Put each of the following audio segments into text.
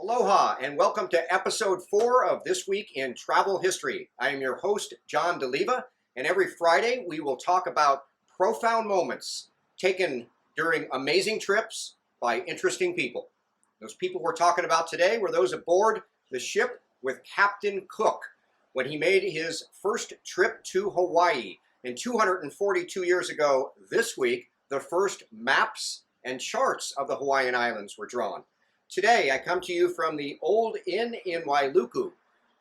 Aloha and welcome to episode 4 of This Week in Travel History. I am your host, John DeLeva, and every Friday we will talk about profound moments taken during amazing trips by interesting people. Those people we're talking about today were those aboard the ship with Captain Cook when he made his first trip to Hawaii. And 242 years ago this week, the first maps and charts of the Hawaiian Islands were drawn. Today, I come to you from the Old Inn in Wailuku,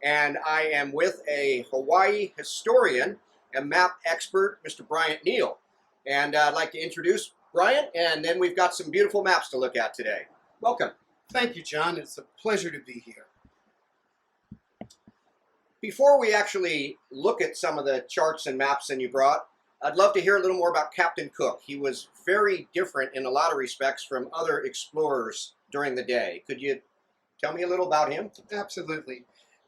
and I am with a Hawaii historian and map expert, Mr. Bryant Neal. And I'd like to introduce Bryant, and then we've got some beautiful maps to look at today. Welcome. Thank you, John. It's a pleasure to be here. Before we actually look at some of the charts and maps that you brought, I'd love to hear a little more about Captain Cook. He was very different in a lot of respects from other explorers during the day. Could you tell me a little about him? Absolutely.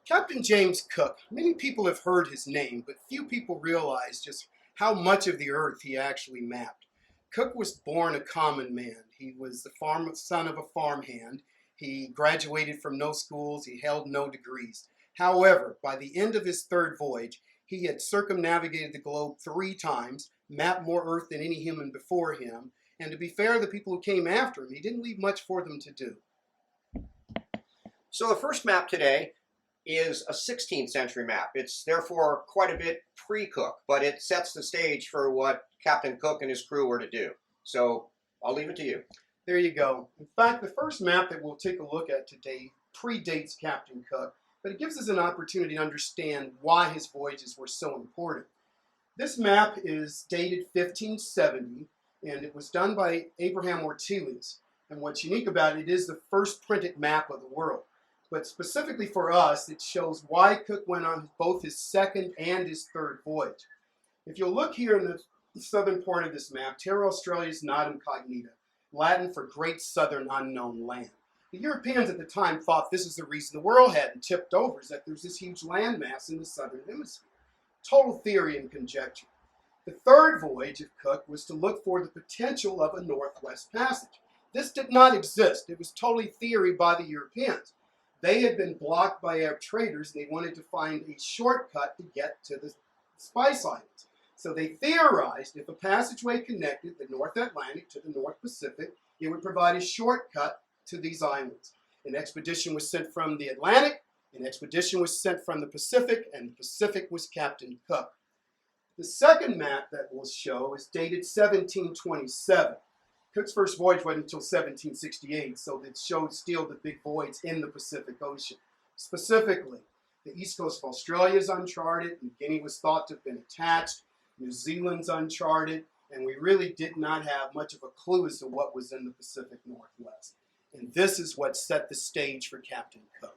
Captain James Cook. Many people have heard his name, but few people realize just how much of the earth he actually mapped. Cook was born a common man. He was the son of a farmhand. He graduated from no schools. He held no degrees. However, by the end of his third voyage, he had circumnavigated the globe 3 times, mapped more earth than any human before him, and to be fair to the people who came after him, he didn't leave much for them to do. So the first map today is a 16th century map. It's therefore quite a bit pre-Cook, but it sets the stage for what Captain Cook and his crew were to do. So I'll leave it to you. There you go. In fact, the first map that we'll take a look at today predates Captain Cook, but it gives us an opportunity to understand why his voyages were so important. This map is dated 1570, and it was done by Abraham Ortelius. And what's unique about it is the first printed map of the world. But specifically for us, it shows why Cook went on both his second and his third voyage. If you'll look here in the southern part of this map, Terra Australia is not incognita, Latin for Great Southern Unknown Land. The Europeans at the time thought this is the reason the world hadn't tipped over, is that there's this huge landmass in the southern hemisphere. Total theory and conjecture. The third voyage of Cook was to look for the potential of a northwest passage. This did not exist. It was totally theory by the Europeans. They had been blocked by Arab traders. They wanted to find a shortcut to get to the Spice Islands. So they theorized if a passageway connected the North Atlantic to the North Pacific, it would provide a shortcut to these islands. An expedition was sent from the Atlantic, an expedition was sent from the Pacific, and the Pacific was Captain Cook. The second map that we'll show is dated 1727. Cook's first voyage wasn't until 1768, so it showed still the big voids in the Pacific Ocean. Specifically, the east coast of Australia is uncharted, New Guinea was thought to have been attached, New Zealand's uncharted, and we really did not have much of a clue as to what was in the Pacific Northwest. And this is what set the stage for Captain Cook.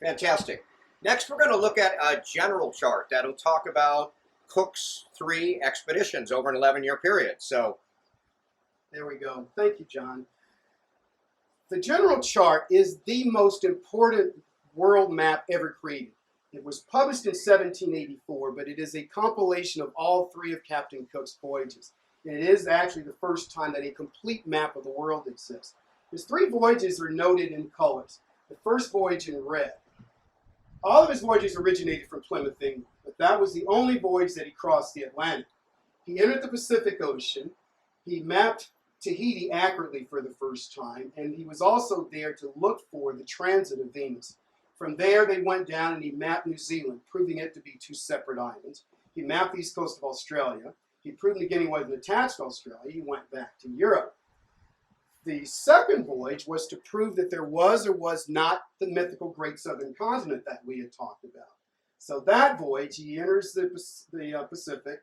Fantastic. Next, we're going to look at a general chart that'll talk about Cook's 3 expeditions over an 11-year period. So, there we go. Thank you, John. The general chart is the most important world map ever created. It was published in 1784, but it is a compilation of all 3 of Captain Cook's voyages. And it is actually the first time that a complete map of the world exists. His 3 voyages are noted in colors. The first voyage in red. All of his voyages originated from Plymouth, England, but that was the only voyage that he crossed the Atlantic. He entered the Pacific Ocean. He mapped Tahiti accurately for the first time, and he was also there to look for the transit of Venus. From there, they went down and he mapped New Zealand, proving it to be 2 separate islands. He mapped the east coast of Australia. He proved New Guinea wasn't attached to Australia. He went back to Europe. The second voyage was to prove that there was or was not the mythical Great Southern Continent that we had talked about. So that voyage, he enters the Pacific.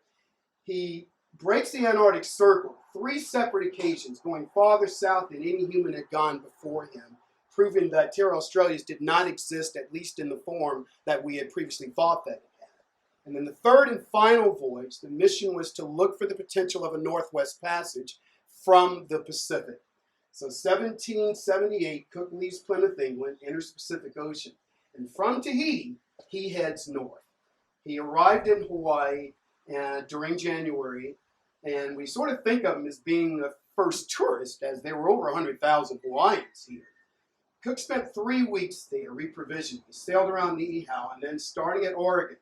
He breaks the Antarctic Circle 3 separate occasions, going farther south than any human had gone before him, proving that Terra Australis did not exist, at least in the form that we had previously thought that it had. And then the third and final voyage, the mission was to look for the potential of a northwest passage from the Pacific. So 1778, Cook leaves Plymouth, England, enters the Pacific Ocean. And from Tahiti, he heads north. He arrived in Hawaii during January, and we sort of think of him as being the first tourist, as there were over 100,000 Hawaiians here. Cook spent 3 weeks there reprovisioning. He sailed around Niihau, and then starting at Oregon,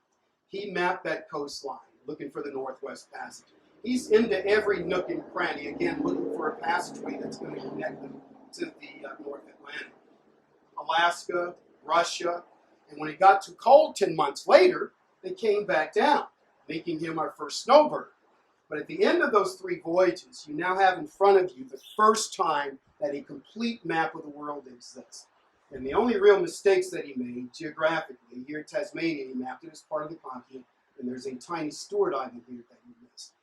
he mapped that coastline, looking for the Northwest Passage. He's into every nook and cranny, again, looking for a passageway that's going to connect them to the North Atlantic. Alaska, Russia, and when it got too cold 10 months later, they came back down, making him our first snowbird. But at the end of those 3 voyages, you now have in front of you the first time that a complete map of the world exists. And the only real mistakes that he made geographically, here in Tasmania, he mapped it as part of the continent, and there's a tiny Stewart Island here that he missed.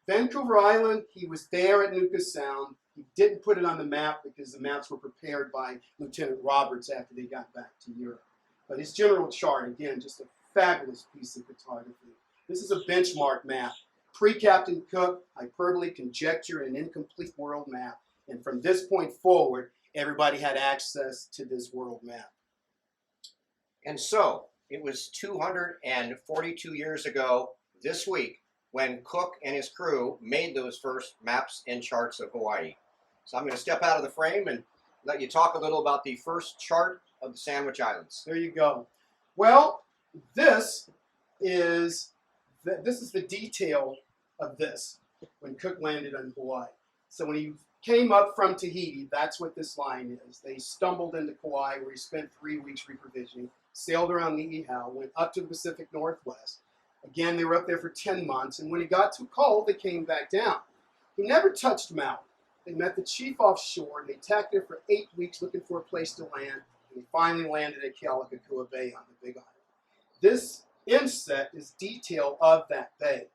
Vancouver Island, he was there at Nuka Sound. He didn't put it on the map because the maps were prepared by Lieutenant Roberts after they got back to Europe. But his general chart, again, just a fabulous piece of photography. This is a benchmark map. Pre-Captain Cook, hyperbole, conjecture, and an incomplete world map. And from this point forward, everybody had access to this world map. And so, it was 242 years ago this week when Cook and his crew made those first maps and charts of Hawaii. So I'm going to step out of the frame and let you talk a little about the first chart of the Sandwich Islands. There you go. Well, this is the detail of this when Cook landed on Hawaii. So when he came up from Tahiti, that's what this line is. They stumbled into Kauai, where he spent 3 weeks reprovisioning, sailed around Niihau, went up to the Pacific Northwest. Again, they were up there for 10 months, and when it got too cold, they came back down. He never touched Maui. They met the chief offshore, and they tacked there for 8 weeks looking for a place to land, and they finally landed at Kealakekua Bay on the Big Island. This inset is detail of that bay.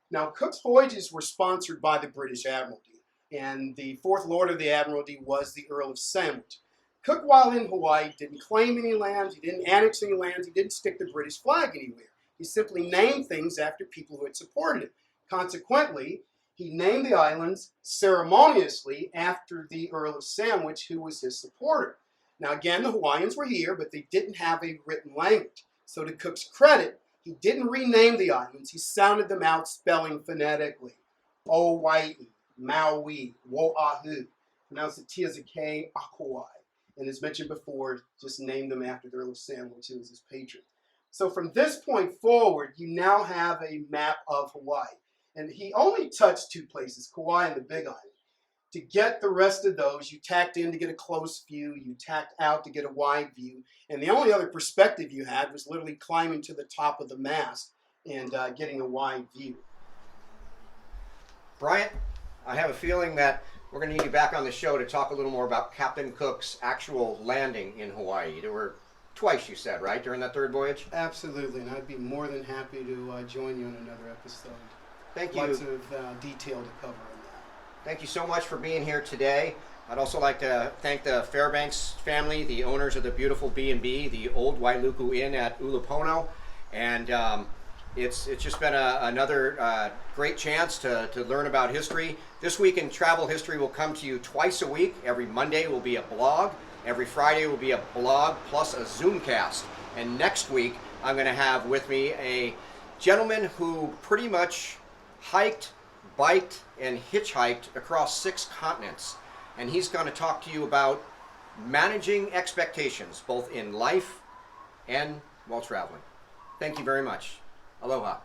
Now, Cook's voyages were sponsored by the British Admiralty, and the fourth Lord of the Admiralty was the Earl of Sandwich. Cook, while in Hawaii, didn't claim any lands, he didn't annex any lands, he didn't stick the British flag anywhere. He simply named things after people who had supported him. Consequently, he named the islands ceremoniously after the Earl of Sandwich, who was his supporter. Now again, the Hawaiians were here, but they didn't have a written language. So to Cook's credit, he didn't rename the islands, he sounded them out spelling phonetically. Owai'i, Maui, Woahu, pronounced it T as a K, Akawai. And as mentioned before, just named them after the Earl of Sandwich, who was his patron. So from this point forward, you now have a map of Hawaii. And he only touched 2 places, Kauai and the Big Island. To get the rest of those, you tacked in to get a close view, you tacked out to get a wide view, and the only other perspective you had was literally climbing to the top of the mast and getting a wide view. Bryant, I have a feeling that we're going to need you back on the show to talk a little more about Captain Cook's actual landing in Hawaii. There were twice, you said, right, during that 3rd voyage? Absolutely, and I'd be more than happy to join you in another episode. Thank you. Lots of detail to cover on that. Thank you so much for being here today. I'd also like to thank the Fairbanks family, the owners of the beautiful B&B, the Old Wailuku Inn at Ulupono, and it's just been another great chance to learn about history. This Week in Travel History will come to you twice a week. Every Monday will be a blog. Every Friday will be a blog plus a Zoomcast. And next week, I'm going to have with me a gentleman who pretty much hiked, biked, and hitchhiked across 6 continents. And he's going to talk to you about managing expectations, both in life and while traveling. Thank you very much. Aloha.